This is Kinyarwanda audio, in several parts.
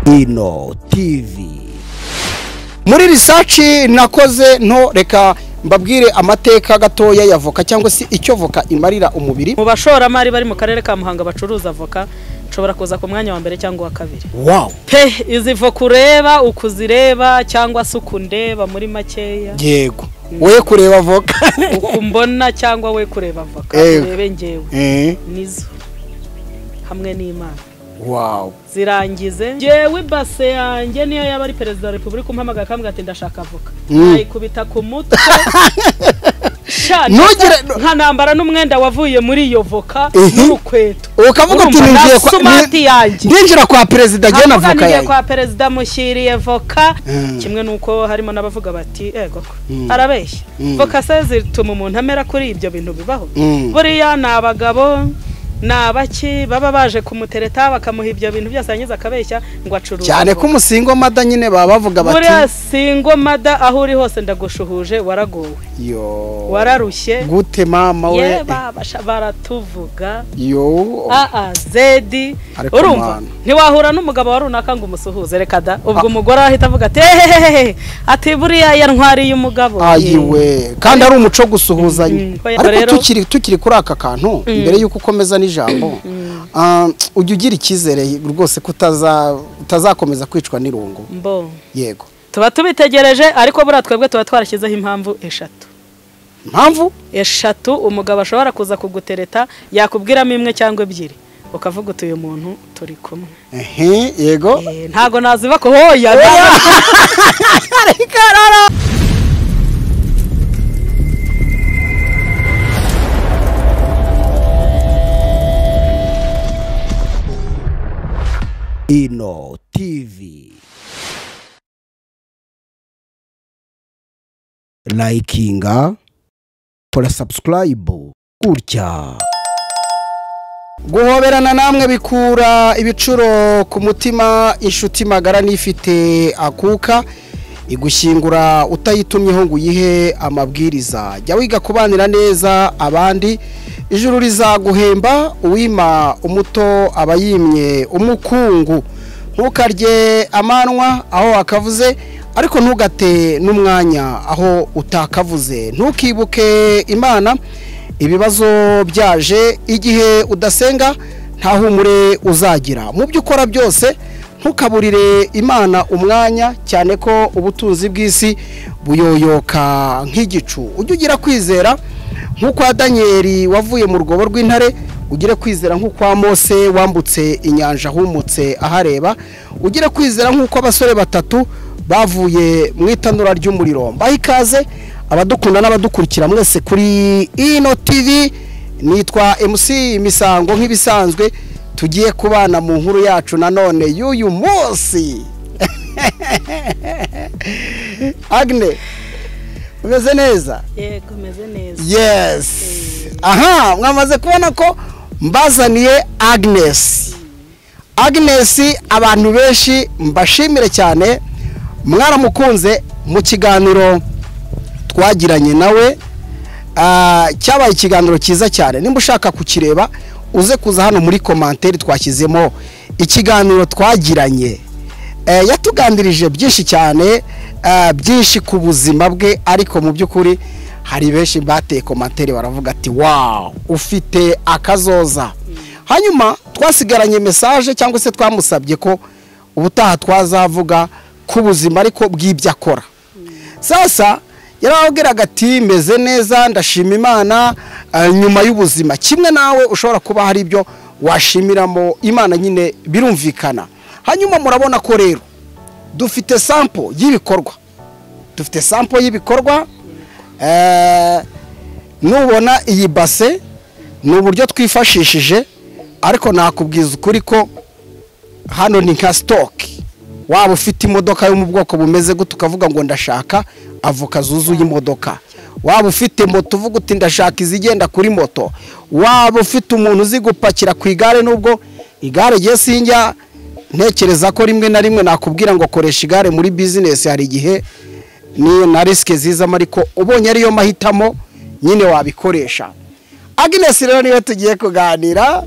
Ino TV. Muri research nakoze nto reka mbabwire amateka gatoya ya voka cyangwa se icyo voka imarira umubiri. Mu bashoramari bari mu karere ka Muhanga bacuruza voka nshobora kuza ku mwanya wa mbere cyangwa wa kabiri. Wow. Pe izi voka ureba ukuzireba cyangwa se ukundeba muri makeya. Yego. We kureba voka. Ukumbona cyangwa we kureba voka urebe ngewe. Nizo. Hamwe n'Imana. Wow. Zirangize jewe base yanjye niyo yaba ari Perezida wa Repubulika umpamaga akambwira ati ndashaka voka nayikubita ku mutwe nka nambara n'umwenda wavuye muri iyo voka n'urukweto ukavuga ati ninjiye kwa smart yanjye ndinjira kwa Perezida je na voka yanjye kwa Perezida mushyiriye voka kimwe nuko harimo nabavuga bati ego arabeshya voka se zituma umuntu amera kuri ibyo bintu bibaho buriya nabagabo nabaki baba baje kumutereta bakamuha ibyo bintu byose yanyiza akabeshya ngo acuruza cyane ko umusingo mada nyine baba bavuga bati muri singo mada aho uri hose ndagushuhuje waragowe yo wararushye gute mama we ye baratuvuga yo zedi urumva ntiwahura n'umugabo wa runaka ngo umusuhuze reka da ubwo umugore ahita avuga ati ati buriya yantwariye umugabo ayiwe kandi ari umuco gusuhuzanya ariko tukiri kuri aka kantu mbere yuko ukomeza ijambo ujye ugira ikizere rwose kutazakomeza kwicwa n'irungu yego tuba tubitegereje ariko buriya twebwe tuba twarashyizeho impamvu eshatu umugabo ashobora kuza kugutereta yakubwiramo imwe cyangwa ebyiri ukavuga uti uyu muntu turi kumwe yego ntago naziva ko hoya Ino TV. Likinga, kora subscribe, gutya. Guhoberana namwe bikura ibicuro ku mutima inshuti magara nifite akuka igushyingura utayitumyeho ngo uyihe amabwiriza. Jya wiga kubanira neza abandi. Ijuru rizaguhemba uwima umuto abayimye umukungu ntukarye amanwa aho akavuze ariko ntugate n'umwanya aho utakavuze ntukibuke Imana ibibazo byaje igihe udasenga nta humure uzagira mu byo ukora byose ntukaburire Imana umwanya cyane ko ubutunzi bw'isi buyoyoka nk'igicu ujye ugira kwizera nk'uko Daniel wavuye mu rugobo rw'intare ugire kwizera nk'uko Mose wambutse inyanja humutse ahareba ugire kwizera nk'uko abasore batatu bavuye mu itanura ry'umuriro bahikaze abadukunda n'abadukurikira mwese kuri Ino TV nitwa MC Misango nk'ibisanzwe tugiye kubana mu nkuru yacu nanone y'uyu munsi Agne umeze neza yego umeze neza yes aha mwamaze kubona ko mbazaniye Agnes abantu benshi mbashimire cyane mwaramukunze mu kiganiro twagiranye nawe cyabaye ikiganiro cyiza cyane nimba ushaka kukireba uze kuza hano muri commentaire twashyizemo ikiganiro twagiranye yatugandirije byinshi cyane byinshi ku buzima bwe ariko mu by'ukuri hari benshi bateye commentaire baravuga ati wow ufite akazoza hanyuma twasigaranye message cyangwa se twamusabye ko ubutaha twazavuga ku buzima ariko bw'ibyo akora sasa yarabwiraga ati meze neza ndashima Imana nyuma y'ubuzima kimwe nawe ushobora kuba hari ibyo washimiramo Imana nyine birumvikana hanyuma murabona ko rero dufite sample y'ibikorwa nubona iyi base ni uburyo twifashishije ariko nakubwiza ukuri ko hano ni nka stock waba ufite imodoka yo mu bwoko bumeze gute ukavuga ngo ndashaka avoka zuzuye imodoka waba ufite moto uvuga uti ndashaka izigenda kuri moto waba ufite umuntu uzi gupakira ku igare nubwo igare giye sinjya ntekereza ko rimwe na rimwe nakubwira ngo koresha igare muri business hari igihe ni na risk zizamo ariko ubonye ariyo mahitamo nyine wabikoresha Agnes rero niyo tugiye kuganira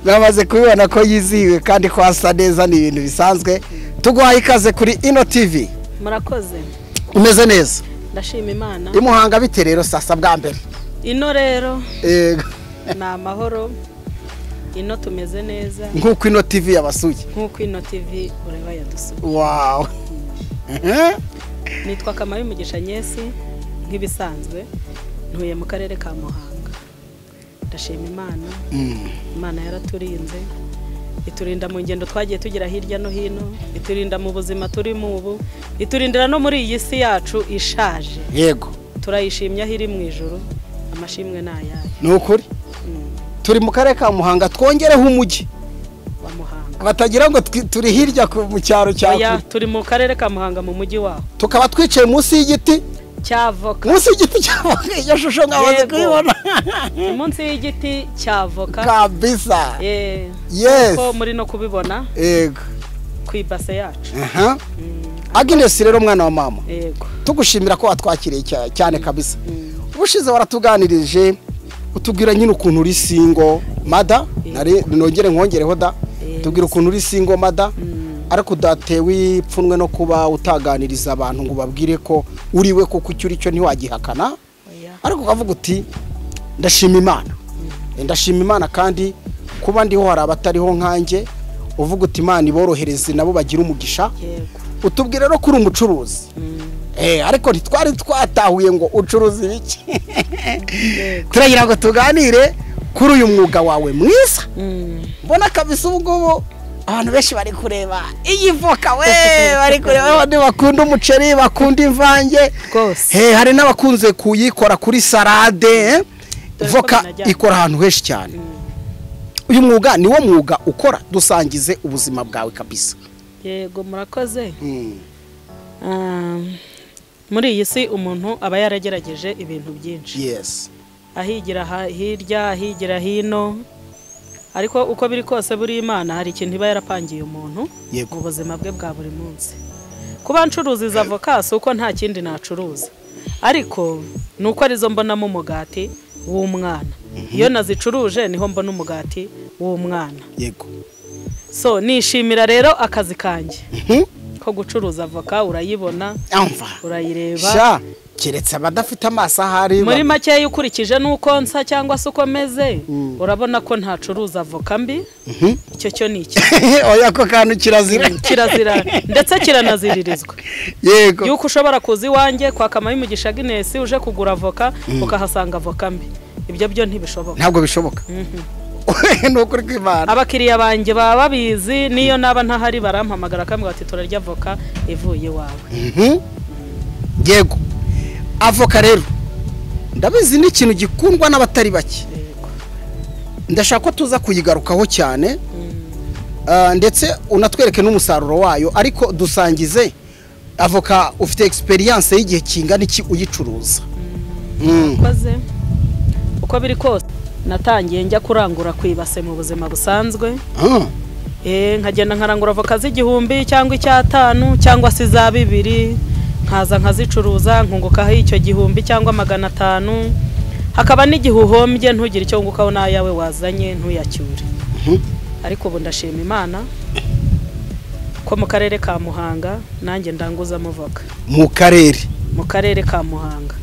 mwamaze kubibona ko yiziwe kandi ko asa neza ni ibintu bisanzwe tuguhaye ikaze kuri Ino TV. Murakoze. Umeze neza? Ndashima Imana. Imuhanga bite rero sasa bwa mbere? Ino rero na amahoro. Ino tumeze neza. Nkuko Ino TV yabasuye. Nkuko Ino TV ureba yadusuye. Wow. Nitwa Kamayi Mugisha Nyesi nk'ibisanzwe ntuye mu karere ka Muhanga. Ndashima Imana. Imana yaraturinze. Iturinda mu ngendo twagiye tugira hirya no hino, iturinda mu buzima turi mu ubu, iturindira no muri iyi si yacu ishaje. Yego. Turayishimye aho iri mu ijuru, amashimwe nayaye. Nukuri. Turi mu karere ka Muhanga twongereho umujyi wa Muhanga. Batagira ngo turi hirya mu cyaro cyacu. Oya, turi mu karere ka Muhanga mu mujyi waho. Tukaba twicaye munsi y'igiti cy'avoka. Munsi y'igiti cy'avoka. Iyo shusho ngabaze kuyibona. Munsi y'igiti cy'avoka. Kabisa. Yes. Ko muri no kubibona. Yego. Ku ibase yacu. Agnes rero mwana wa mama. Yego. Tugushimira ko watwakiriye cyane kabisa. Ubushize waratuganirije utubwira nyine ukuntu uri single mother, nari nongere nkongereho da. Tubwira ukuntu uri single mother. Ariko udatewe ipfunwe no kuba utaganiriza abantu ngo babwire ko uriwe kuko icyo cyo ntiwagihakana. Ariko ukavuga uti ndashima Imana. Ndashima Imana kandi kuba ndiho hari abatariho nkanjye uvuga uti Imana iborohereze nabo bagira umugisha. Utubwira rero kuri umucuruzi. Ariko ntitwari twatahuye ngo ucuruzi biki. Turagira ngo tuganire kuri uyu mwuga wawe mwiza. Mbona kabisa ubwo abantu benshi bari kureba iyi voka we bari kureba abandi bakunda umuceri bakunda imvange rwose. Hari n'abakunze kuyikora kuri salade. Voka ikora ahantu henshi cyane. Uyu mwuga niwo mwuga ukora dusangize ubuzima bwawe kabisa. Yego murakoze. Muri iyi si umuntu aba yaragerageje ibintu byinshi. Yes. Ahigira hirya ahigira hino. Ariko uko biri kose buri Imana hari ikintu iba yarapangiye umuntu mu buzima bwe bwa buri munsi. Kuba ncuruza avoka uko nta kindi nacuruza. Ariko nuko arizo mbonamo umugati w'umwana. Iyo nazicuruje niho mbona umugati w'umwana. Yego. So nishimira rero akazi kanjye. Ko gucuruza avoka urayibona. Urayireba. Keretse abadafite amaso ahari. Muri make ukurikije nuko nsa cyangwa se uko meze urabona ko ntacuruza avoka mbi. Icyo cyo ni iki? Oya ko kantu kirazira. Kirazira ndetse kiranaziririzwa. Yego. Yuko ushobora kuzi wanjye kwa Kamayi Mugisha Agnes uje kugura avoka ukahasanga avoka mbi. Ibyo byo ntibishoboka. Ntabwo bishoboka. Nukuri kw'Imana. Abakiriya banjye baba babizi niyo naba ntahari barampamagara kamwe bati turarya avoka ivuye wawe. Yego. Avoka rero ndabizi ni ikintu gikundwa n'abatari bake. Ndashaka ko tuza kuyigarukaho cyane. Ndetse unatwereke n'umusaruro wayo ariko dusangize avoka ufite experience y'igihe kingana iki uyicuruza. Mwakoze. Uko biri kose natangiye njya kurangura kwibase mu buzima busanzwe. Nkagenda nkarangura avoka z'igihumbi cyangwa icyatanu cyangwa se za 2 nkaza nkazicuruza nkungukaho icyo gihumbi cyangwa 500. Hakaba n'igihuhombye ntugire icyo ngukaho nayawe wazanye ntuyacyure. Ariko ubu ndashima Imana ko mu karere ka Muhanga nanjye ndanguza avoka. Mu karere ka Muhanga.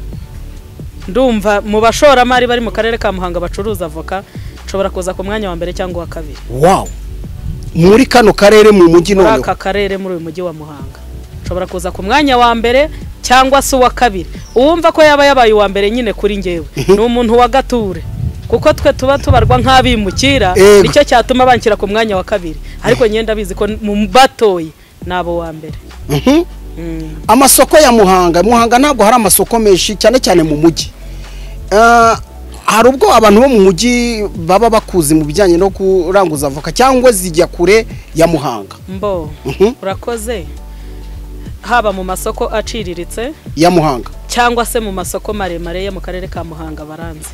Ndumva mu bashoramari bari mu karere ka Muhanga bacuruza avoka nshobora kuza ku mwanya wa mbere cyangwa wa kabiri. Wow. Muri kano karere mu mujyi none. Aka karere muri uyu mujyi wa Muhanga. Nshobora kuza ku mwanya wa mbere cyangwa se wa kabiri. Uwumva ko yaba yabaye wa mbere nyine kuri ngewe ni umuntu wa gature. Kuko twe tuba tubarwa nk'abimukira nicyo cyatuma bankira ku mwanya wa kabiri. Ariko nyenda bizi ko mu batoyi nabo wa mbere. Amasoko ya Muhanga ntabwo hari amasoko menshi cyane cyane mu mujyi. Hari ubwo abantu bo mu mujyi baba bakuzi mu bijyanye no kuranguza avoka cyangwa zijya kure ya Muhanga. Urakoze. Haba mu masoko aciriritse ya Muhanga cyangwa se mu masoko maremare yo mu karere ka Muhanga baranze.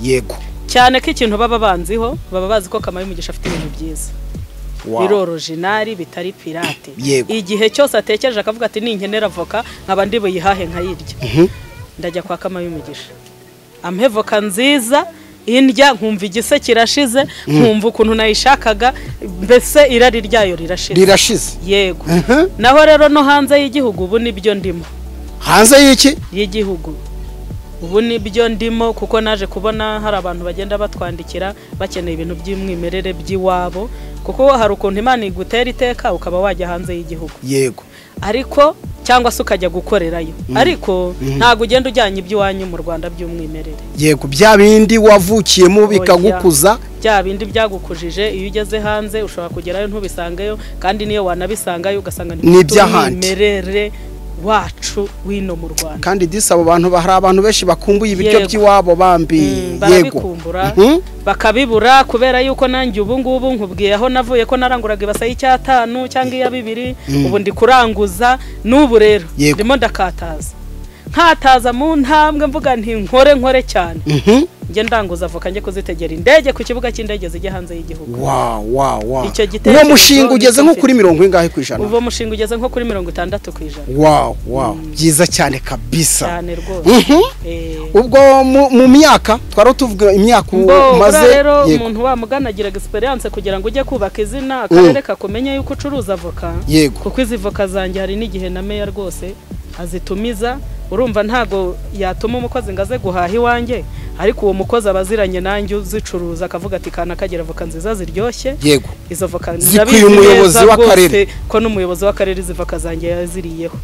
Yego. Cyane ko ikintu baba banziho baba bazi ko Kamayi Mugisha afite ibintu byiza. Biro original bitari pirate. Igihe cyose atekereje akavuga ati ninkenera avoka nkaba ndibuyihahe nkayirya. Ndajya kwa Kamayi Mugisha. Ampe voka nziza indya nkumva igise kirashize nkumva ukuntu nayishakaga mbese irari ryayo rirashize yego naho rero no hanze y'igihugu ubu nibyo ndimo hanze y'iki y'igihugu ubu nibyo ndimo kuko naje kubona hari abantu bagenda batwandikira bakeneye ibintu by'umwimerere by'iwabo kuko hari ukuntu Imana igutera iteka ukaba wajya hanze y'igihugu yego ariko cyangwa se ukajya gukorerayo ariko ntago ugenda ujyanye iby'iwanyu mu Rwanda by'umwimerere yego bya bindi wavukiyemo bikagukuza bya bindi byagukujije iyo ugeze hanze ushobora kugerayo ntubisangeyo kandi niyo wanabisangayo ugasanga ni iby'umwimerere wacu wino mu Rwanda kandi disabo abantu bahari abantu benshi bakumbuye ibiryo by'iwabo bambi barabikumbura bakabibura kubera yuko nanjye ubu ngubu nkubwiye aho navuye ko naranguraga ibasa y'Icyatanu cyangwa iya 2 ubu ndi kuranguza n'ubu rero ndimo nkataza mu ntambwe mvuga nti nkore cyane nge ndanguza avoka nge kuzitegera indege ku kibuga cy'indege zijya hanze y'igihugu wow uwo mushinga ugeze nko kuri 70%. uwo mushinga ugeze nko kuri 60%. wow byiza cyane kabisa cyane rwose ubwo mu myaka twaro tuvuga imyaka umaze rero umuntu wamuganagira experience kugira ngo ujye kubaka izina akarere kakumenye yuko ucuruza avoka kuko izi voka zanjye hari n'igihe na meya rwose azitumiza urumva ntago yatuma umukozi ngaze guhaha iwanjye ariko uwo mukozi abaziranye nanjye uzicuruza akavuga ati kana kagira voka nziza ziryoshye yego izo voka zikwiye umuyobozi w'akarere ko n'umuyobozi w'akarere izi voka zanjye yaziriyeho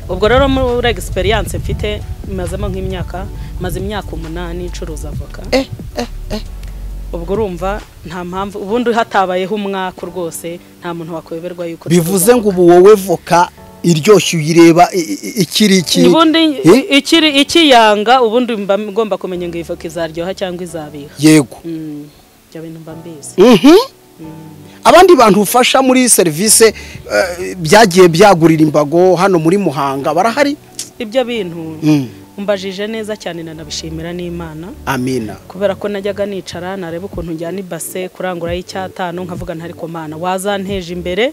ubwo rero muri experience mfite mazemo nk'imyaka maze imyaka 8 icuruza voka ubwo urumva nta mpamvu ubundi hatabayeho umwaka rwose nta muntu wakweberwa yuko bivuze ngo ubu wowe voka iryoshye uyireba ikiri ubundi ikiyanga ubundi ngomba kumenya ngo ivoka izaryoha cyangwa izabiha yego bya bintu mbambizi abandi bantu ufasha muri service byagiye byagurira imbago hano muri Muhanga barahari ibyo bintu umbajije neza cyane nanabishimira n'Imana amina kubera ko najyaga nicara nareba ukuntu njyana ibase kurangura y'Icyatanu nkavuga ntari ko Mana wazanteje imbere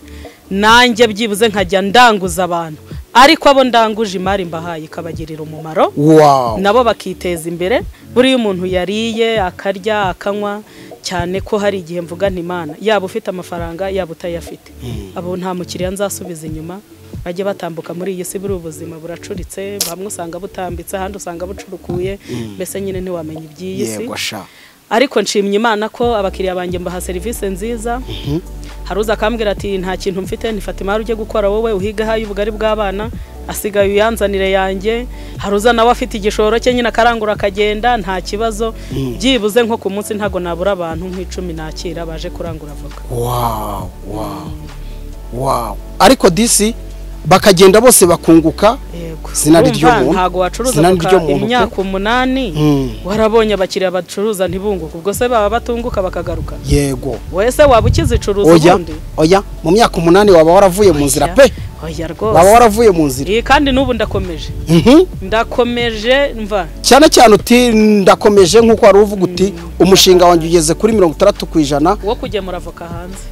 nanjye byibuze nkajya ndanguza abantu ariko abo ndanguje imari mbahaye ikabagirira umumaro nabo bakiteza imbere buri umuntu yariye akarya akanywa cyane ko hari igihe mvuga nti Mana yaba ufite amafaranga yaba utayafite abo nta mukiriya nzasubiza inyuma bajye batambuka muri iyi si buri ubuzima buracuritse bamwe usanga butambitse handi usanga bucurukuye mbese nyine ntiwamenya iby'iyi si ariko nshimye Imana ko abakiriya banjye mbaha service nziza haruza akambwira ati nta kintu mfite ni Fatima uje gukora wowe uhiga hayo ubugari bw'abana asigaye uyanzanire yanjye haruza nawe afite igishoro cye nyine akarangura akagenda nta kibazo byibuze nko ku munsi ntago nabura abantu nk'10 nakira baje kurangura avoka wow ariko disi bakagenda bose bakunguka sinari ryo muntu ntago wacuruza imyaka 8 warabonye abakiriya bacuruza ntibunguka ubwo se baba batunguka bakagaruka yego wese waba ukizicuruza ubundi oya mu myaka 8 waba waravuye mu nzira pe oya rwose waba waravuye mu nzira kandi n'ubu ndakomeje mva cyane uti ndakomeje nkuko wari uvuga uti umushinga wanjye ugeze kuri 60% wo kugemura avoka hanze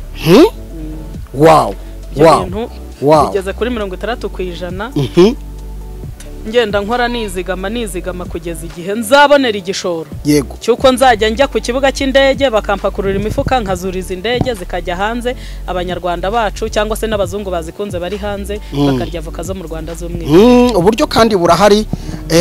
wow ugeze kuri 60% ngenda nkora nizigama kugeza igihe nzabonera igishoro yego cyuko nzajya njya ku kibuga cy'indege bakampakurura imifuka nkazuriza indege zikajya hanze abanyarwanda bacu cyangwa se n'abazungu bazikunze bari hanze bakarya avoka zo mu Rwanda z'umwimerere uburyo kandi burahari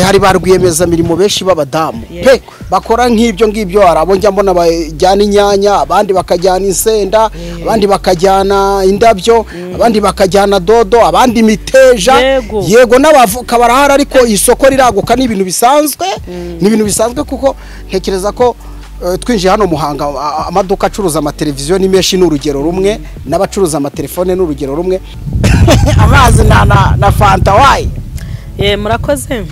hari ba rwiyemeza mirimo benshi b'abadamu pe bakora ngibyo arabo njya mbona bajyana inyanya abandi bakajyana insenda abandi bakajyana indabyo abandi bakajyana dodo abandi imiteja yego n'abavoka barahari ariko isoko riraguka ni ibintu bisanzwe kuko ntekereza ko twinjiye hano Muhanga amaduka acuruza amateleviziyo ni menshi n'urugero rumwe n'abacuruza amatelefone n'urugero rumwe amazi na fanta wayi murakoze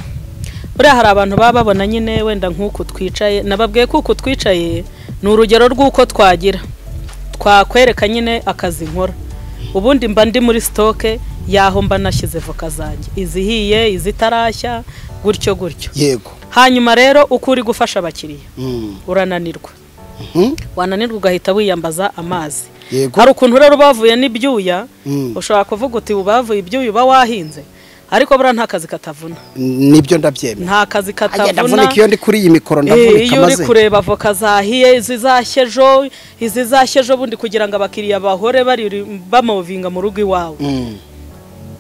buriya hari abantu baba babona nyine wenda nk'uko twicaye nababwiye ko uko twicaye ni urugero rw'uko twakwereka nyine akazi nkora ubundi mba ndi muri stoke yaho mba nashyize voka zanjye izihiye izitarashya gutyo yego hanyuma rero uko uri gufasha abakiriya urananirwa wananirwa ugahita wiyambaza amazi hari ukuntu rero bavuye n'ibyuya ushobora kuvuga uti ubavuye ibyuya uba wahinze ariko bura nta kazi katavuna nibyo ndabyemera nta kazi katavuna ndavunika iyo ndi kuri iyi mikoro ndavunika iyo uri kureba avoka zahiye izi zashyejo bundi kugira ngo abakiriya bahore bari bamovinga mu rugo iwawe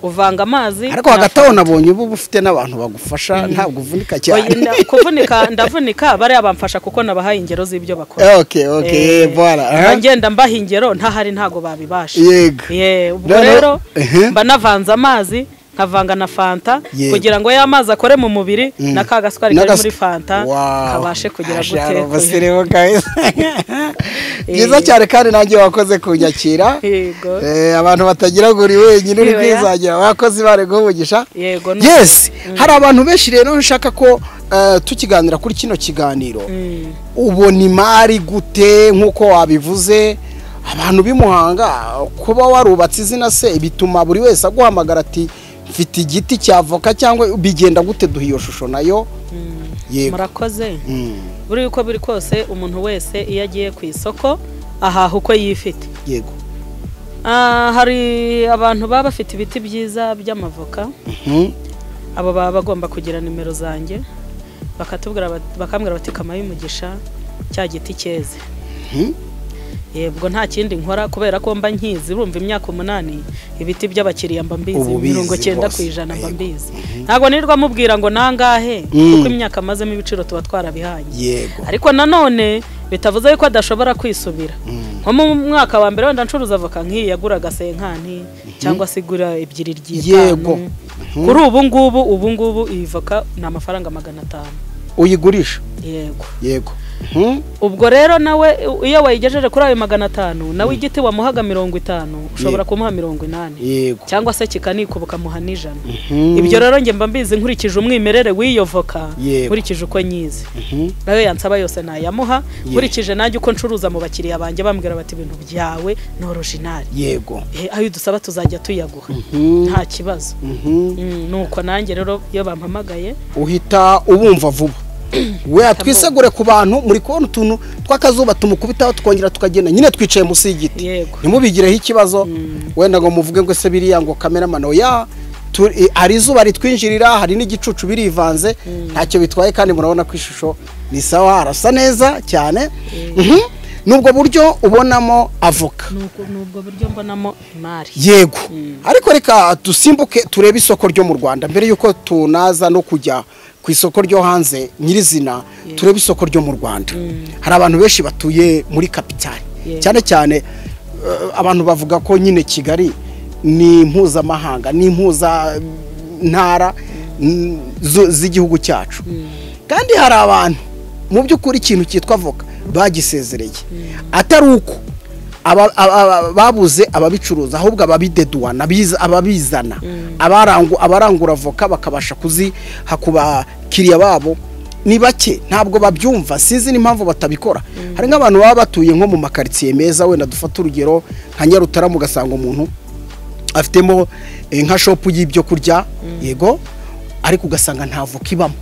uvanga amazi ariko hagati aho nabonye ubu ufite n'abantu bagufasha ntabwo uvunika cyane kuvunika ndavunika bariya bamfasha kuko nabahaye ingero z'ibyo bakora okay voilà ngenda mbaha ingero ntahari ntago babibasha ubwo Rero, rero mba navanze amazi nkavanga na fanta kugira ngo ya mazi akore mu mubiri na ka gaswari kari muri fanta kabashe kugira gute byiza cyane kandi nanjye wakoze kunyakira abantu batagira guri wenyine uri kwizagira wakoze bare guhugisha yes hari abantu benshi rero nshaka ko tukiganira kuri kino kiganiro ubona imari gute nkuko wabivuze abantu bimuhanga kuba warubatse izina se bituma buri wese aguhamagara ati mfite igiti cy'avoka cyangwa bigenda gute duha iyo shusho nayo murakoze buri uko biri kose umuntu wese iyo agiye ku isoko ahaha uko yifite yego hari abantu baba bafite ibiti byiza by'amavoka abo baba bagomba kugira nimero zanjye bakambwira bati kamaye umugisha cya giti cyeze yebwo nta kindi nkora kubera ko mba nkizi urumva imyaka 8 ibiti by'abakiriya mba mbizi 90% mba mbizi ntago nirwa mubwira ngo nangahe kuko imyaka mazemo ibiciro tuba twarabihanye ariko nanone bitavuze ko adashobora kwisubira nko mu mwaka wa mbere wenda ncuruza avoka nk'iyi yaguraga senkani cyangwa sigura ebyiri ry'itanu kuri ubu ngubu iyi voka ni amafaranga 500 uyigurisha yego ubwo rero nawe iyo wayigejeje kuri ayo 500 nawe igiti wamuhaga 50 ushobora kumuha 80 cyangwa se kikanikubuka muha n'ijana ibyo rero nge mba mbizi nkurikije umwimerere w'iyo voka nkurikije uko nyizi nayo yansaba yose nayamuha nkurikije nanjye uko ncuruza mu bakiriya banjye bambwira bati ibintu byawe ni original yego ayo dusaba tuzajya tuyaguha nta kibazo nuko nanjye rero iyo bampamagaye uhita ubumva vuba we atwisegure ku bantu muri kubona utuntu twakazuba tumukubitaho tukongera tukagenda nyine twicaye musi y'igiti ntimubigireho ikibazo wenda ngo muvuge ngo se biriya ngo cameraman oya hari izuba ritwinjirira hari n'igicucu birivanze ntacyo bitwaye kandi murabona ko ishusho ni sawa harasa neza cyane nubwo buryo ubonamo avoka nubwo buryo mbonamo imari yego ariko reka dusimbuke turebe isoko ryo mu Rwanda mbere yuko tunaza no kujya ku isoko ryo hanze nyirizina turebe isoko ryo mu Rwanda hari abantu benshi batuye muri kapitali cyane cyane abantu bavuga ko nyine Kigali ni mpuzamahanga ni impuza ntara z'igihugu cyacu kandi hari abantu mu by'ukuri ikintu cyitwa avoka bagisezereye atari uko babuze ababicuruza ahubwo ababideduana ababizana abarangura avoka bakabasha kuziha ku bakiriya babo ni bake ntabwo babyumva sinzi n'impamvu batabikora hari nk'abantu baba batuye nko mu makaritsiye meza wenda dufata urugero nka Nyarutarama ugasanga umuntu afitemo nka shopu y'ibyo kurya yego ariko ugasanga nta voka ibamo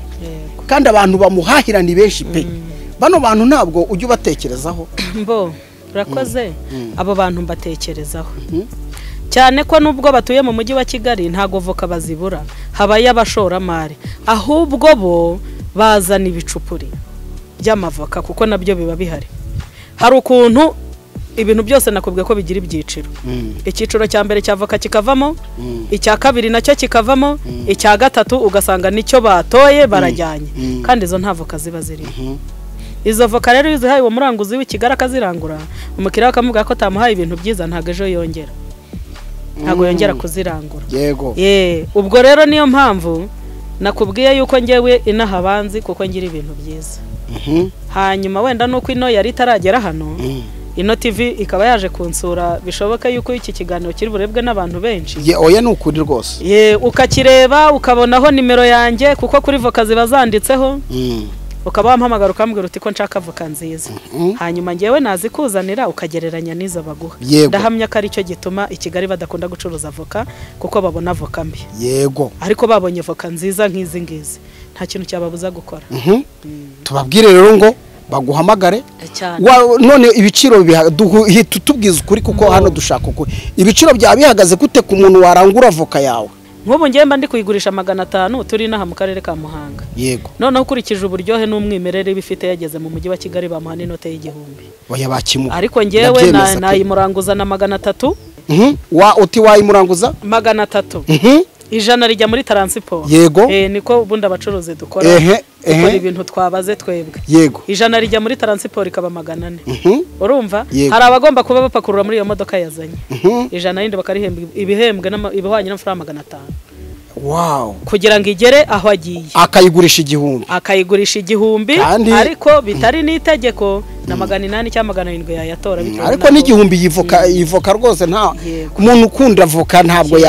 kandi abantu bamuhahira ni benshi pe bano bantu ntabwo ujye ubatekerezaho urakoze abo bantu mbatekerezaho cyane ko nubwo batuye mu mujyi wa Kigali ntago voka bazibura habaye abashoramari ahubwo bo bazana ibicupuri by'amavoka kuko nabyo biba bihari hari ukuntu ibintu byose nakubwiye ko bigira ibyiciro icyiciro cya mbere cy'avoka kikavamo icya kabiri nacyo kikavamo icya gatatu ugasanga nicyo batoye barajyanye kandi izo nta voka ziba ziri izo voka rero uzihaye uwo muranguzi w'Ikigali akazirangura umukiriya akamuga ko tamuhaye ibintu byiza ntago ejo yongera ntago yongera kuzirangura yego ubwo rero niyo mpamvu nakubwiye yuko ngewe inaha banzi kuko ngira ibintu byiza hanyuma wenda nuko ino yari itaragera hano ino TV ikaba yaje kunsura bishoboka yuko iki kiganiro kiri burebwe n'abantu benshi oya ni ukuri rwose ukakireba ukabonaho nimero yanjye kuko kuri voka ziba zanditseho ukaba wampamagara ukambwira uti ko nshaka voka nziza hanyuma ngewe nazikuzanira ukagereranya n'izo baguha ndahamya ko ari cyo gituma i Kigali badakunda gucuruza voka kuko babona voka mbi yego ariko babonye voka nziza nk'izi ngizi nta kintu cyababuza gukora tubabwire rero ngo baguhamagare none ibiciro tubwiza ukuri kuko hano dushaka ukuri ibiciro bya bihagaze gute ku muntu warangura voka yawe nk'ubu ngemba ndi kuyigurisha 500 turi naha mu karere ka Muhanga yego noneho ukurikije uburyohe n'umwimerere bifite yageze mu mujyi wa Kigali bamuha n'inote y'igihumbi oya bakimu ariko ngewe nayimuranguza na 300 uti wayimuranguza 300 ijana rijya muri transport yego niko ubundi abacuruzi dukora kuko ibintu twabaze twebwe yego ijana rijya muri transport ikaba 400 urumva hari abagomba kuba bapakurura muri iyo modoka yazanye ijana yindi bakarihemba ibihembwe ibihwanye n'amafaranga 500 wow kugira ngo igere aho agiye akayigurisha igihumbi ariko bitari n'itegeko na 800 cyangwa 700 yayatora ariko n'igihumbi yivoka rwose nta umuntu ukunda avoka ntabwo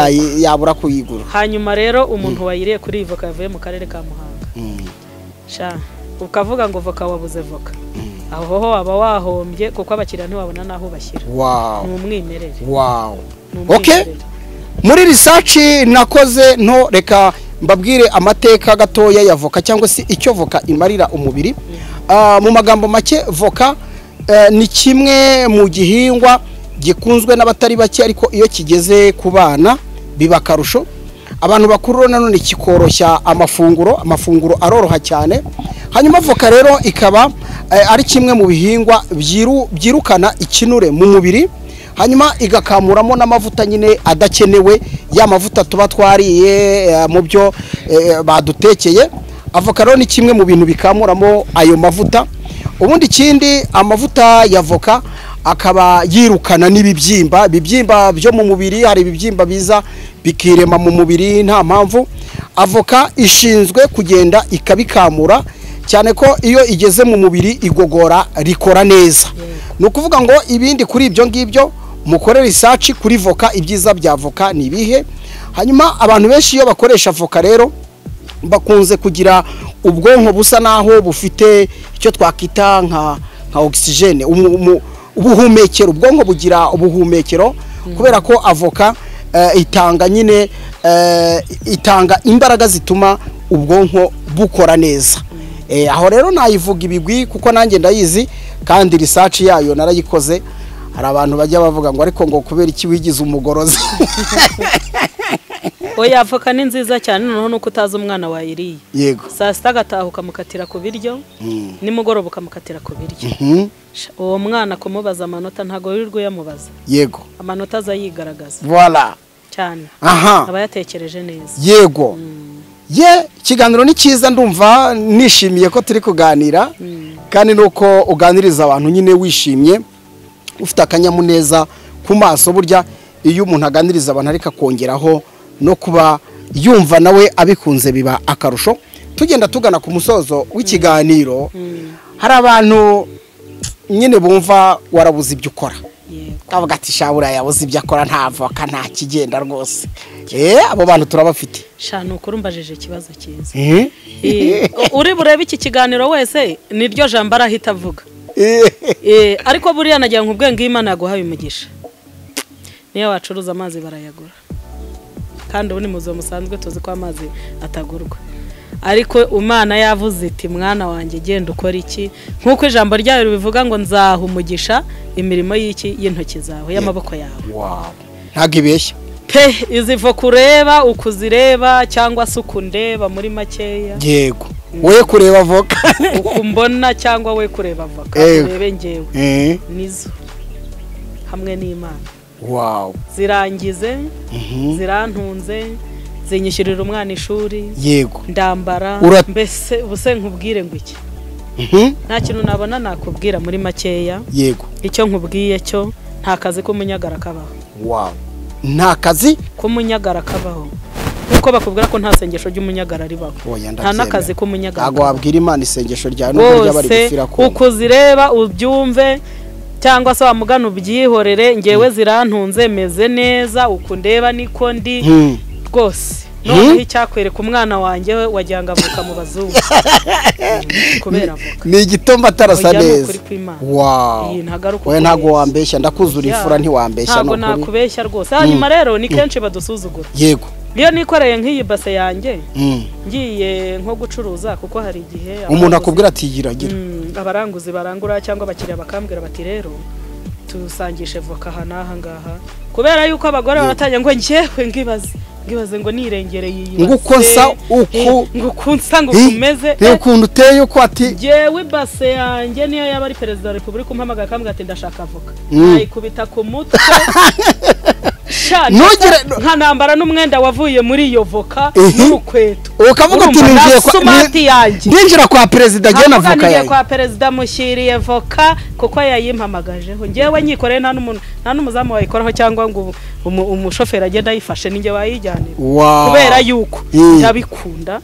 yabura kuyigura hanyuma rero umuntu wayiriye kuri ivoka yavuye mu karere ka Muhanga sha ukavuga ngo voka wabuze voka aho ho aba wahombye kuko abakiriya ntiwabona naho bashyira ni umwimerere okay muri research nakoze nto reka mbabwire amateka gatoya ya voka cyangwa se icyo voka imarira umubiri mu magambo make voka ni kimwe mu gihingwa gikunzwe n'abatari bake ariko iyo kigeze ku bana biba karusho abantu bakuru nanone kikoroshya amafunguro aroroha cyane hanyuma voka rero ikaba ari kimwe mu bihingwa byirukana ikinure mu mubiri hanyuma igakamuramo n'amavuta nyine adakenewe ya mavuta tuba twariye mu byo badutekeye avoka rero ni kimwe mu bintu bikamuramo ayo mavuta ubundi ikindi amavuta ya voka akaba yirukana n'ibibyimba byo mu mubiri hari ibibyimba biza bikirema mu mubiri nta mpamvu avoka ishinzwe kugenda ikabikamura cyane ko iyo igeze mu mubiri igogora rikora neza ni ukuvuga ngo ibindi kuri ibyo ngibyo mukore research kuri voka ibyiza bya voka ni ibihe hanyuma abantu benshi iyo bakoresha voka rero bakunze kugira ubwonko busa naho bufite icyo twakita nka oxygene ubuhumekero ubwonko bugira ubuhumekero kubera ko avoka itanga nyine itanga imbaraga zituma ubwonko bukora neza aho rero nayivuga ibigwi kuko nanjye ndayizi kandi research yayo narayikoze hari abantu bajya bavuga ngo ariko ngo kubera iki wigize umugorozi oya avoka ni nziza cyane noneho nuko utazi umwana wayiriye yego saa sita agatahuka mukatira ku biryo nimugoroba ukamukatira ku biryo uwo mwana kumubaza amanota ntago wirirwe yamubaza yego amanota aza yigaragaza voilà cyane aba yatekereje neza yego ikiganiro ni cyiza ndumva nishimiye ko turi kuganira kandi nuko uganiriza abantu nyine wishimye ufite akanyamuneza ku maso burya iyo umuntu aganiriza abantu ariko akongeraho no kuba yumva nawe abikunze biba akarusho tugenda tugana ku musozo w'ikiganiro hari abantu nyine bumva warabuze ibyo ukora bavuga ati shabura yabuze ibyo akora nta voka nta kigenda rwose abo bantu turabafite shana ukurumbajeje ikibazo cyiza uri burebe iki kiganiro wese niryo jambo arahita avuga ariko buriya nagira ngo ubwenge Imana yaguhaye umugisha niyo wacuruza amazi barayagura kandi ubu ni muzo musanzwe tuzi ko amazi atagurwa ariko Imana yavuze iti mwana wanjye genda ukora iki nkuko ijambo ryayo bivuga ngo nzaha umugisha imirimo y'iki y'intoki zawe y'amaboko yawe ntago ibeshya pe izi voka ureba ukuzireba cyangwa se ukundeba muri makeya yego we kureba voka ukumbona cyangwa we kureba voka urebe ngewe nizo hamwe n'Imana zirangize zirantunze zinyishyurira umwana ishuri yego ndambara mbese ubuse nkubwire ngo iki nta kintu nabona nakubwira muri makeya yego icyo nkubwiye cyo nta kazi k'umunyagara kabaho nta kazi k'umunyagara kabaho kuko bakubwira ko nta sengesho ry'umunyagara ribaho nta nakazi k'umunyagara ntago wabwira Imana isengesho rya n'ubwo ry'abari gufira ko ukuzireba ubyumve cyangwa se wamugana ubyihorere ngewe zirantunze meze neza ukundeba niko ndi rwose noneho icyakwereka umwana wanjye wagira ngo avuka mu bazungu kubera avuka ni igitomba atarasa neza we ntago wambeshya ndakuzura ifura ntiwambeshya ntago nakubeshya rwose hanyuma rero ni kenshi badusuzugura yego iyo nikoreye nk'iyi base yanjye ngiye nko gucuruza kuko hari igihe umuntu akubwira ati yiragira abaranguzi barangura cyangwa abakiriya bakambwira bati rero tusangishe voka aha n'aha ngaha kubera yuko abagore baratangiye ngo ngewe ngibaze ngibaze ngo nirengereye iyi ngo ukonsa uku ngo ukunsa ngo kumeze ukuntu uteye uko ati jewe base yanjye niyo yaba ari perezida wa repubulika umpamagara akambwira ati ndashaka avoka nayikubita ku mutwe nka nambara n'umwenda wavuye muri iyo voka n'urukweto ukavuga ati ninjira kwa perezida agena avoka yawe kwa perezida mushyiriye voka kuko yayimpamagajeho ngewe nyikoreye nta n'umuzamu wayikoraho cyangwa ngo umushoferi agenda yifashe ninjye wayijyanira kubera yuko ndabikunda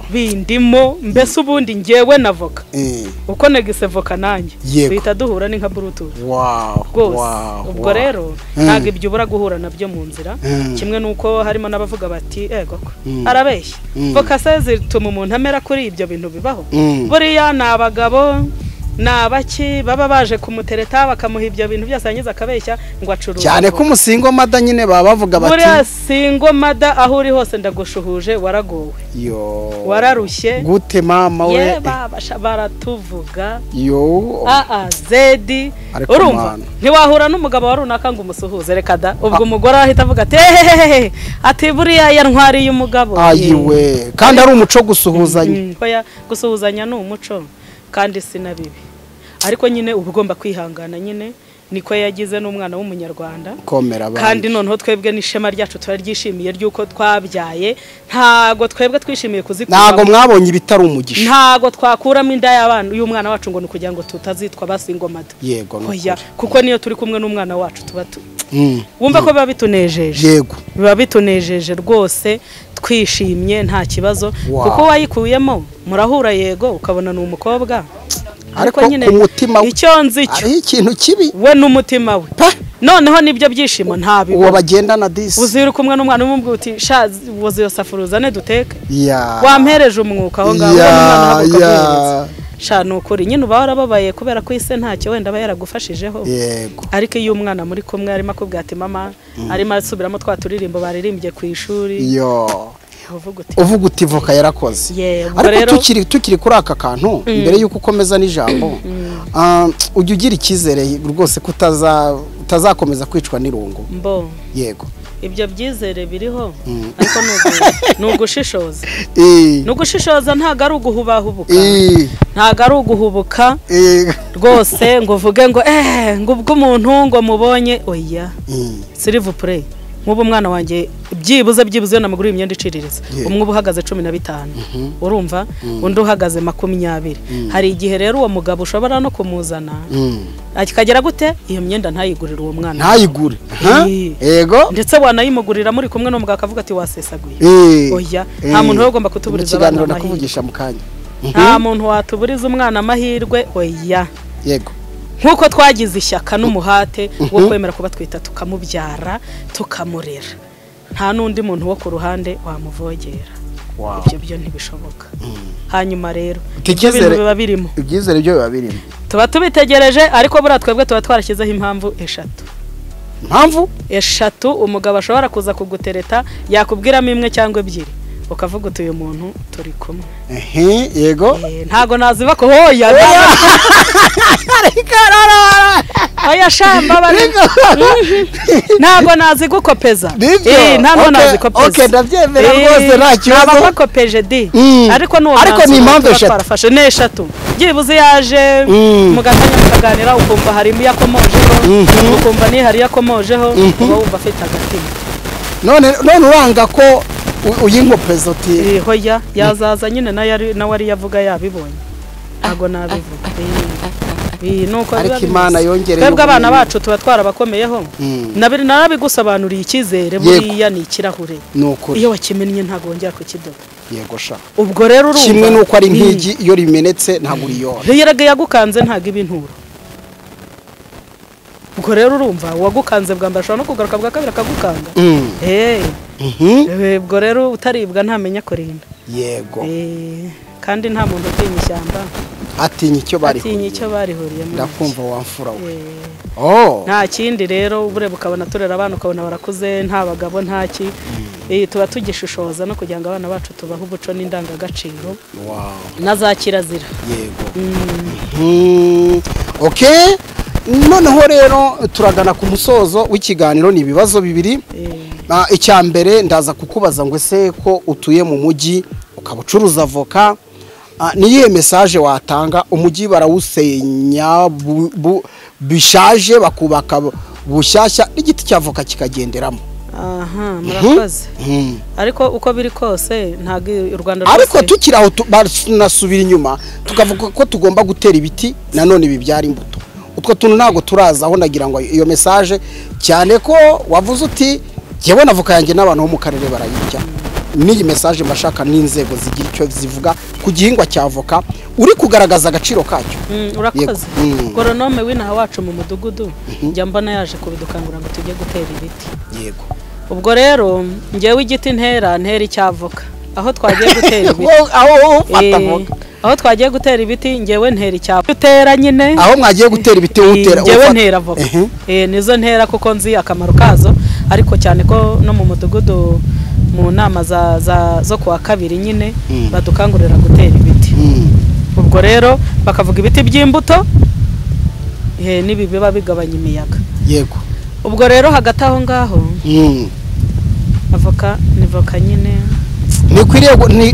bindimo mbese ubundi ngewe na voka uko negise voka nanjye bihita duhura ni nka bluetooth rwose ubwo rero ntabwo ibyo ubura guhura nabyo mu nzira kimwe nuko harimo n'abavuga bati ego ko arabeshya voka se zituma umuntu amera kuri ibyo bintu bibaho buriya ni abagabo nabaki baba baje kumutereta bakamuha ibyo bintu byose yangiza akabeshya ngo acuruza cyane ko umusingo mada nyine baba bavuga bati buriya singo mada aho uri hose ndagushuhuje waragowe wararushye gute mama we ye babasha baratuvuga zedi urumva ntiwahura n'umugabo wa runaka ngo umusuhuze reka da ubwo umugore ahita avuga ati hehehe ati buriya yantwariye umugabo ayiwe kandi ari umuco gusuhuzanya gusuhuzanya ni umuco kandi si na bibi ariko nyine uba ugomba kwihangana nyine niko yagize n'umwana w'umunyarwanda kandi noneho twebwe n'ishema ryacu turaryishimiye ry'uko twabyaye ntago twebwe twishimiye kuzikura ntago mwabonye ibitari umugisha ntago twakuramo inda y'abana y'umwana wacu ngo nukugira ngo tutazitwa basingomada yego kuko niyo turi kumwe n'umwana wacu tuba wumva ko biba bitunejeje yego biba bitunejeje rwose twishimye nta kibazo kuko wayikuyemo murahura yego ukabona ni umukobwa ariko nyine umutima icyo nzi cyo ari ikintu kibi we n'umutima we noneho nibyo byishimo ntabi uwo bagendana disi uzira kumwe n'umwana umubwira uti woze yo safuruza ne duteke wampereje umwuka aho ngaho n'umwana nukuri nyine uba warababaye kubera ko ise ntacyo wenda aba yaragufashijeho yego ariko iyo umwana muri kumwe arimo akubwira ati mama arimo asubiramo twa turirimbo baririmbye ku ishuri uvuga uti voka yarakoze ariko tukiri kuri aka kantu mbere y'uko ukomeza n'ijambo ujya ugira icyizere rwose ko utazakomeza kwicwa n'irungu yego ibyo byizere biriho ariko nugushishoza nugushishoza ntago ari uguhubahubuka ntago ari uguhubuka rwose ngo uvuge ngo ngo ubwo umuntu ngo mubonye oya s'il play nk'ubu umwana wanjye byibuze namugura imyenda iciriritse umwe uba uhagaze 15 urumva undi uhagaze 20 hari igihe rero uwo mugabo ushobora no kumuzana akagera gute iyo myenda ntayigurira uwo mwana ntayigure yego ndetse wanayimugurira muri kumwe n'umugabo akavuga ati wasesaguye oya nta muntu ugomba kutuburiza abana nakuvugisha mu kanya nta muntu watuburiza umwana amahirwe oya yego nkuko twagize ishyaka n'umuhate wo kwemera kuba twita tukamubyara tukamurera nta nundi muntu wo ku ruhande wamuvogera ibyo byo ntibishoboka hanyuma rero ibyo bintu biba birimo ibyizere byo biba birimo tuba tubitegereje ariko buriya twebwe tuba twarashyizeho impamvu eshatu umugabo ashobora kuza kugutereta yakubwiramo imwe cyangwa ebyiri ukavuga uti uyu muntu turi kumwe yego ntago naziba ko hoya oya shamba bari ntago nazigukopeza ntago nazikopeza okay ndabyemera rwose nta kibazo nabakopeje ariko ni impamvu eshatu n'eshatu byibuze yaje mugatanya mukaganira ukumva harimo yakomojeho ukumva ni hari yakomojeho uba wumva afite agatima none uranga ko uyinkopeza uti hoya yazaza nyine nawe ari yavuga yabibonye ntago nabivuga nuko ariko Imana yongereye twebwe abana bacu tuba twarabakomeyeho narabigusobanuriye icyizere buriya ni ikirahure iyo wakimennye ntago wongera kukidoda yego sha ubwo rero urumva kimwe nuko ari impigi iyo rimenetse ntago uriyora yeraga yagukanze ntago ibinturo ubwo rero urumva wagukanze bwa mbere ashobora no kugaruka bwa kabiri akagukanga ubwo rero utaribwa ntamenya kurinda yego kandi nta muntu utinya ishyamba atinya icyo barihuriyemo ndakumva wamfura we nta kindi rero ubureba ukabona turera abana ukabona barakuze nta bagabo ntaki tuba tugishishoza no kugira ngo abana bacu tubahe umuco n'indangagaciro na za kirazira yego noneho rero turagana ku musozo w'ikiganiro ni ibibazo bibiri icya mbere ndaza kukubaza ngo ese ko utuye mu mujyi ukaba ucuruza avoka niyihe message watanga umujyi barawusenya bishaje bakubaka bushyashya n'igiti cy'avoka kikagenderamo murakoze ariko uko biri kose ntago u Rwanda rwose ariko tukiraho nasubira inyuma tukavuga ko tugomba gutera ibiti nanone bibyara imbuto utwo tuntu ntago turaza aho nagira ngo iyo message cyane ko wavuze uti jewe n'avoka yanjye n'abantu bo mu karere barayirya n'iyi message mbashaka n'inzego zigira icyo zivuga ku gihingwa cya avoka uri kugaragaza agaciro kacyo urakoze goronome w'inaha wacu mu mudugudu njya mbona yaje kubidukangura ngo tujye gutera ibiti yego ubwo rero ngewe igiti ntera icy'avoka aho twagiye gutera ibiti aho twagiye gutera ibiti ngewe ntera icy'avoka utera nyine aho mwagiye gutera ibiti utera ngewe ntera avoka nizo ntera kuko nzi akamaro kazo ariko cyane ko no mu mudugudu mu nama zo kuwa kabiri nyine badukangurira gutera ibiti ubwo rero bakavuga ibiti by'imbuto n'ibi biba bigabanya imiyaga yego ubwo rero hagati aho ngaho avoka ni voka nyine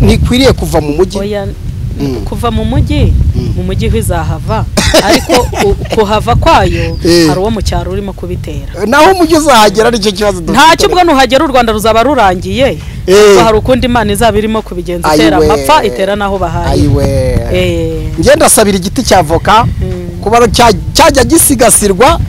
ntikwiriye kuva mu mujyi kuva mu mujyi hizahava ariko kuhava kwayo hari uwo mu cyaro urimo kubitera naho umujyi uzahagera nicyo kibazo ntacyo ubwo nuhagera u Rwanda ruzaba rurangiye hari ukundi Imana izaba irimo kubigenza itera amapfa itera naho bahaye ngenda sabira igiti cy'avoka kuba cyajya gisigasirwa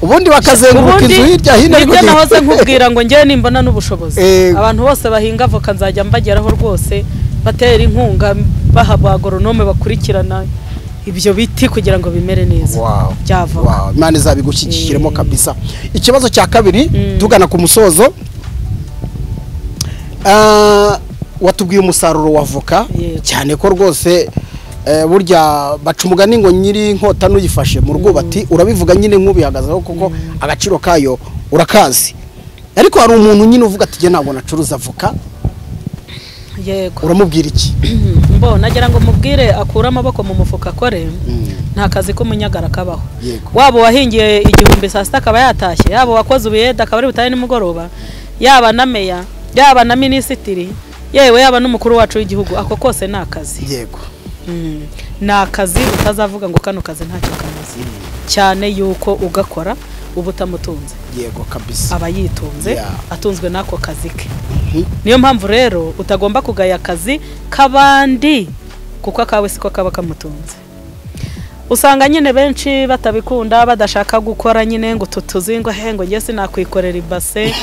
ubundi bakazenguruka inzu hirya hino ariko nahoze nkubwira ngo ngewe nimbona n'ubushobozi abantu bose bahinga avoka nzajya mbageraho rwose batera inkunga baha agoronome bakurikirana ibyo biti kugira ngo bimere neza by'avoka Imana izabigushyigikiremo kabisa ikibazo cya kabiri tugana ku musozo watubwiye umusaruro wa avoka cyane ko rwose burya baca umugani ngo nyiri inkota n'uyifashe mu rwubati urabivuga nyine nk'ubihagazeho kuko agaciro kayo urakazi ariko hari umuntu nyine uvuga ati jye ntabwo nacuruza avoka yego uramubwira iki nagira ngo mubwire akura amaboko mu mufuka akore nta kazi k'umunyagara kabaho waba wahingiye igihumbi saa sita akaba yatashye yaba wakoze ubuyede akaba ari butahe nimugoroba yaba na meya yaba na minisitiri yewe yaba n'umukuru wacu w'igihugu ako kose ni akazi yego ni akazi utazavuga ngo kano kazi ntacyo kamaze cyane yuko ugakora uba utamutunze yego kabisa aba yitunze atunzwe n'ako kazi ke niyo mpamvu rero utagomba kugaya akazi k'abandi kuko akawe siko kaba kamutunze usanga nyine benshi batabikunda badashaka gukora nyine ngo tutuzingwa ngo njye sinakwikorera ibase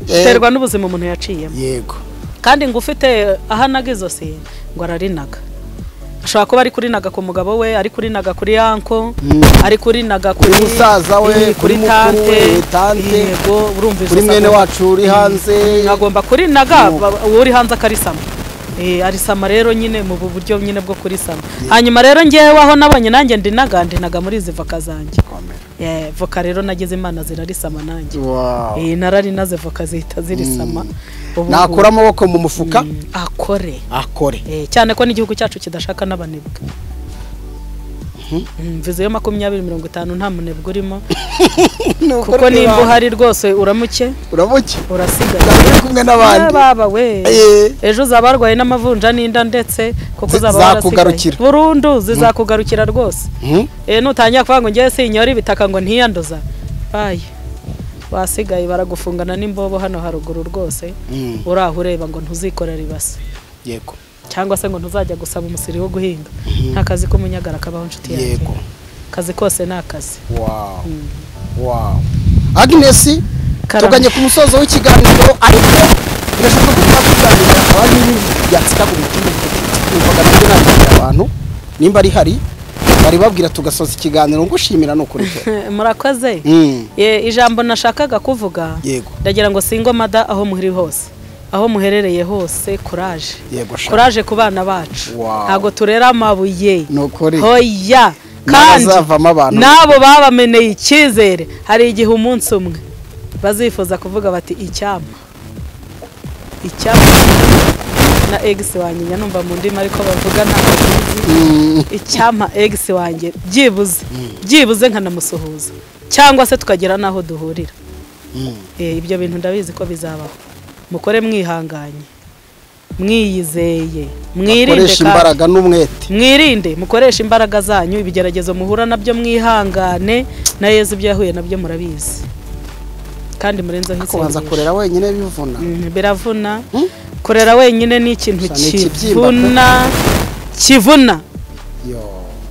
terwa n'ubuzima umuntu yaciyemo yego kandi ngo ufite ahanaga izo si ngo ararinaga ashobora kuba ari kurinaga ku mugabo we ari kurinaga kuri yanko ari kurinaga kuri musaza we kuri tante yego urumva kuri mwene wacu uri hanze agomba kurinaga uri hanze akarisama arisama rero nyine mu buryo nyine bwo kurisama hanyuma rero ngewe aho nabonye nanjye ndinaga muri izi voka zanjye voka rero nagize Imana zirarisama nanjye narari naze voka zihita zirisama nakura amaboko mu mufuka akore cyane ko n'igihugu cyacu kidashaka n'abanebwe mvize yo 20-50 nta munebwe urimo kuko nimba uhari rwose uramuke urasigaye kumwe n'abandi baba we ejo zabarwaye n'amavunja n'inda ndetse kuko zakugarukira burundu zizakugarukira rwose nutangira kuvuga ngo ngiye sinyora ibitaka ngo ntiyanduza baye wasigaye baragufungana n'imbobo hano haruguru rwose uraho ureba ngo ntuzikorera ibase yego cyangwa se ngo ntuzajya gusaba umusiri wo guhinga nta kazi k'umunyagara kabaho inshuti yanjye yego kazi kose ni akazi wow Agnes tuganye ku musozo w'ikiganiro ariko birashobora ko twakuganira abandi yatsika ku bitumye kuvuga n'abandi abantu nimba ari hari bari babwira tugasoza ikiganiro ngushimira no kuri murakoze ijambo nashakaga kuvuga ndagira ngo singo mada aho muhiri hose aho muherereye hose courage ku bana bacu ntago turera amabuye hoya kandi nabo babameneye icyizere hari igihe umunsi umwe bazifuza kuvuga bati icyama na egisi wanjye numva mu ndimi ariko bavuga ntabwo icyama egisi wanjye byibuze nkanamusuhuza cyangwa se tukagera n'aho duhurira ibyo bintu ndabizi ko bizabaho. Mukore mwihanganye, mwiyizeye, mwirinde imbaraga n'umwete, mwirinde mukoresha imbaraga zanyu. Ibigeragezo muhura nabyo mwihangane, na Yesu ibyo yahuye nabyo murabizi, kandi murenzaho isengesho. Kubanza korera wenyine bivuna, biravuna. Korera wenyine ni ikintu kivuna.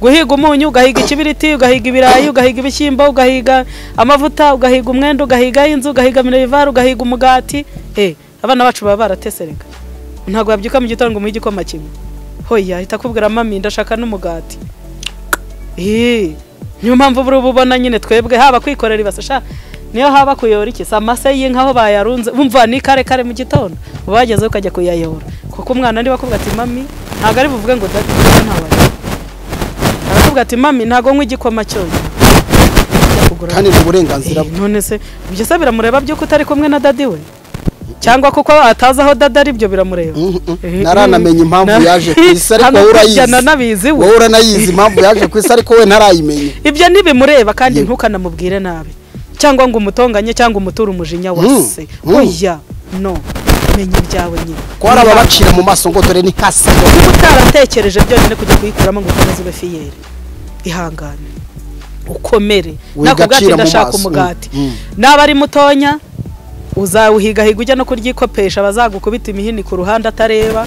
Guhiga umunyu, ugahiga ikibiriti, ugahiga ibirayi, ugahiga ibishyimbo, ugahiga amavuta, ugahiga umwenda, ugahiga inzu, ugahiga minerivare, ugahiga umugati. Abana bacu baba baratesereka, ntabwo yabyuka mu gitondo ngo umuhe igikoma kimwe. Hoya ahita akubwira mami ndashaka n'umugati. Niyo mpamvu ubona nyine twebwe haba kwikorera ibasasha, niyo haba kuyora iki samase y'inka aho bayarunze, bumva ni kare mu gitondo ubageze ukajya kuyayora, kuko umwana ndi bakubwira ati mami ntago ari buvuge ngo dadi ntawe, arakubwira ati mami ntago nkwe igikoma cyonyine, kandi n'uburenganzira bwe. None se ibyo se biramureba byuko utari kumwe na dadi we, cyangwa kuko atazi aho dada ari byo biramureba? Naranamenye impamvu yaje ku isi, ariko wowe uranayizi impamvu yaje ku isi, ariko we ntarayimenye. Ibyo ntibimureba, kandi ntukanamubwire nabi cyangwa ngo umutonganye cyangwa umutura umujinya wase. Oya no, menya ibyawe nyine. Ko hari ababacira mu maso ngo dore ni kasa, niba utaratekereje byonyine kujya kuyikuramo ngo ukomeze ube fiyeri, ihangane ukomere. Nakubwati ndashaka umugati, naba ari mutonya uzawuhigahiga ujya no kuryikopesha, bazagukubita imihini ku ruhande atareba.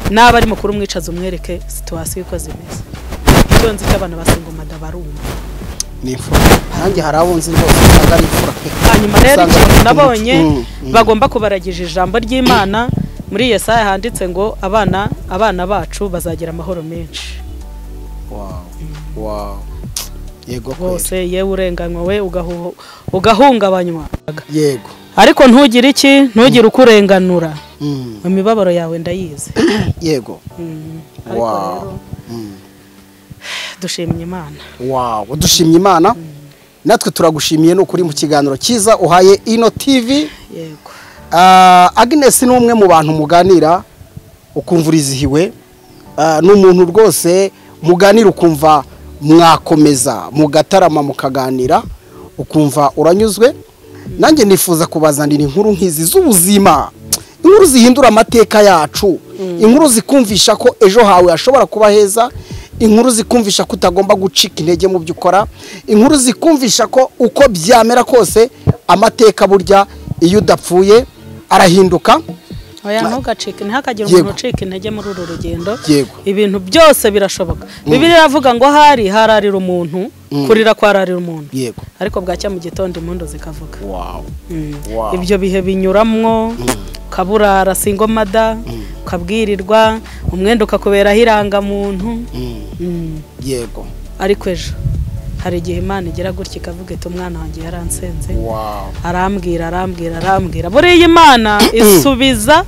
Naba ari mukuru umwicaza umwereke situasiyo uko zimeze. Icyo nzi cy'abana basingomada barumva ni imfura, nanjye hari abo nzi rwose ari imfura. Hanyuma rero ikintu nabonye bagomba kubaragije ijambo ry'Imana. Muri Yesaya handitse ngo abana bacu bazagira amahoro menshi. Wow. Yego bose yewe urenganywa we ugahungabanywa. Yego. Ariko ntugire iki, ntugire ukurenganura. Mu mibabaro yawe ndayizi. Yego. Wow. Dushimye Imana. Wow, dushimye Imana. Natwe turagushimiye no kuri mu kiganiro cyiza uhaye Ino TV. Yego. Agnes ni umwe mu bantu muganira ukumva urizihiwe, n'umuntu rwose muganira ukumva mwakomeza mugatarama mukaganira ukumva uranyuzwe. Nanjye nifuza kubazanira inkuru nk'izi z'ubuzima, inkuru zihindura amateka yacu, inkuru zikumvisha ko ejo hawe hashobora kuba heza, inkuru zikumvisha ko utagomba gucika intege mu byo ukora, inkuru zikumvisha ko uko byamera kose amateka burya iyo udapfuye arahinduka. Oya ntugacike, ntihakagira umuntu ucika intege muri uru rugendo. Ibintu byose birashoboka. Bibiliya iravuga ngo hararira umuntu, kurira kwararira umuntu. Ariko bwacya mu gitondo impundu zikavuga. Ibyo bihe binyuramwo, kaburara singomada, ukabwirirwa, umwenda ukakubera hiranga muntu. Yego. Ariko ejo hari igihe Imana igira gutya ikavuga iti umwana wanjye yaransenze. Arambwira buriya Imana isubiza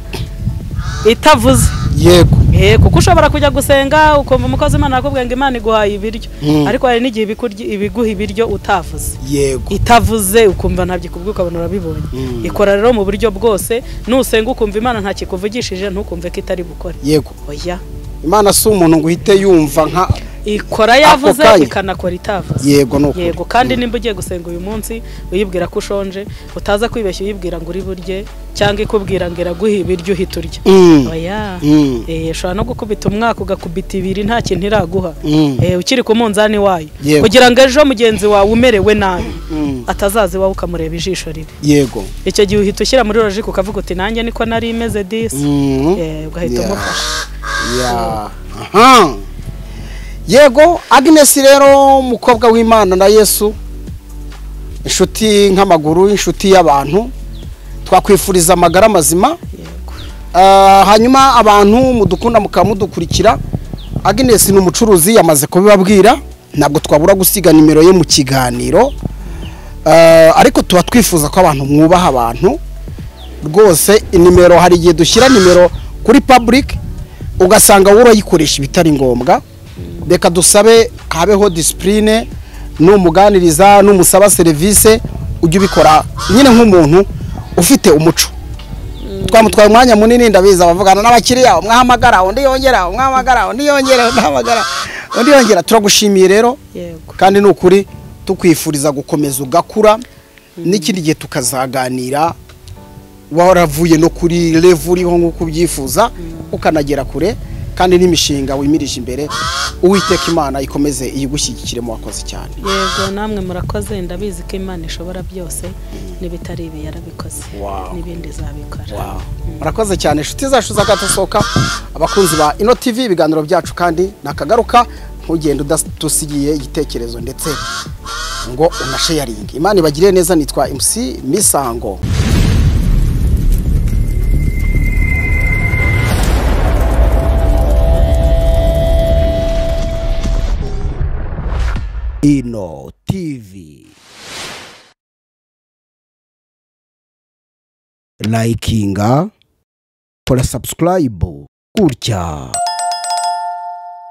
itavuze. Yego. Kuko ushobora kujya gusenga ukumva umukozi Imana akubwira ngo Imana iguhaye ibiryo, ariko hari n'igihe ibiguha ibiryo utavuze. Yego. Itavuze ukumva ntabyo kubwuka ukabona urabibonye. Ikora rero mu buryo bwose, nusenga ukumva Imana nta kikuvugishije ntukumve ko itari bukore. Yego. Oya. Imana si umuntu ngo uhite yumva nka ikora yavuze ikanakora itavuze. Yego nuko. Yego, kandi nimba ugiye gusenga uyu munsi uyibwira ko ushonje, utaza kwibeshya uyibwira ngo uri burye, cyangwa ikubwira ngo iraguha ibiryo uhita urya. Oya. Ushobora no gukubita umwaka ugakubita ibiri nta kintu iraguha. Ukiri ku munzani wayo, kugira ngo ejo mugenzi wawe umerewe nabi atazaza iwawe ukamureba ijisho ribi. Yego. Icyo gihe uhita ushyira muri logique ukavuga uti nanjye niko nari imeze disi. Ugahita umufasha. Yego. Agnes rero umukobwa w'Imana na Yesu, inshuti nk'amaguru, inshuti y'abantu, twakwifuriza amagara mazima. Hanyuma abantu mudukunda mukamudukurikira, Agnes ni umucuruzi yamaze kubibabwira, ntabwo twabura gusiga nimero ye mu kiganiro, ariko tuba twifuza ko abantu mwubaha abantu rwose. Inimero hari igihe dushyira nimero kuri public ugasanga wowe urayikoresha ibitari ngombwa. Reka dusabe habeho discipline, n'umuganiriza n'umusaba service ujye ubikora nyine nk'umuntu ufite umuco. Twamutwaye umwanya munini ndabiza bavugana n'abakiriya, mwahamagara undi yongera, mwahamagara undi yongera, mwahamagara undi yongera. Turagushimiye rero, kandi n'ukuri tukwifuriza gukomeza ugakura n'ikindi gihe tukazaganira waravuye no kuri level uriho nk'uko ubyifuza ukanagera kure kandi n'imishinga wimirije imbere Uwiteka Imana ikomeze iyigushyigikire mu wakoze cyane. Yego namwe murakoze ndabizi ko Imana ishobora byose n'ibitari ibi yarabikoze n'ibindi zabikora. Murakoze cyane inshuti zacu zakatasoka abakunzi ba Ino TV ibiganiro byacu kandi nakagaruka ntugende udatusigiye igitekerezo ndetse ngo unasharing. Imana ibagire neza. Nitwa MC Misango. Ino TV. Likinga, kora subscribe, gutya.